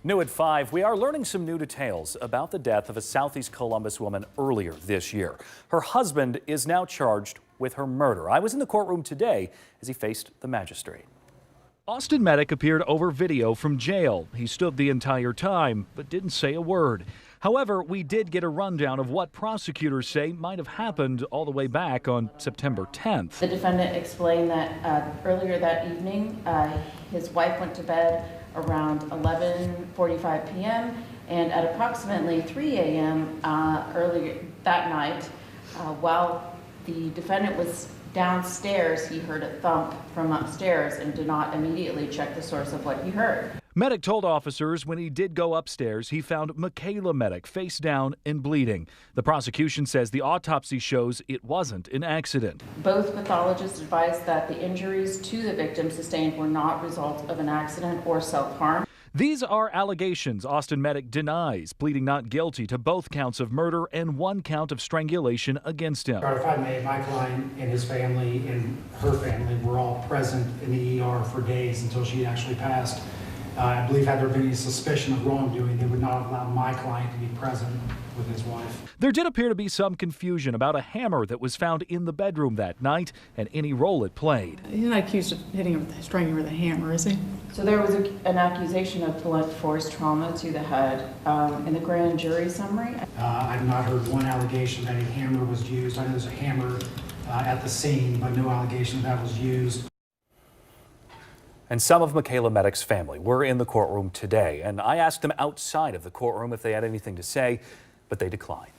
New at 5, we are learning some new details about the death of a Southeast Columbus woman earlier this year. Her husband is now charged with her murder. I was in the courtroom today as he faced the magistrate. Austin Medek appeared over video from jail. He stood the entire time, but didn't say a word. However, we did get a rundown of what prosecutors say might have happened all the way back on September 10th. The defendant explained that earlier that evening, his wife went to bed around 11:45 p.m. and at approximately 3 a.m. Earlier that night, while the defendant was downstairs, he heard a thump from upstairs and did not immediately check the source of what he heard. Medek told officers when he did go upstairs, he found Michaela Medek face down and bleeding. The prosecution says the autopsy shows it wasn't an accident. Both pathologists advised that the injuries to the victim sustained were not result of an accident or self-harm. These are allegations Austin Medek denies, pleading not guilty to both counts of murder and one count of strangulation against him. If I may, my client and his family and her family were all present in the ER for days until she actually passed. I believe had there been any suspicion of wrongdoing, they would not have allowed my client to be present with his wife. There did appear to be some confusion about a hammer that was found in the bedroom that night and any role it played. He's not accused of hitting her, striking her with a hammer, is he? So there was an accusation of blunt force trauma to the head. In the grand jury summary, I've not heard one allegation that a hammer was used. I know there's a hammer at the scene, but no allegation that was used. And some of Michaela Medek's family were in the courtroom today, and I asked them outside of the courtroom if they had anything to say, but they declined.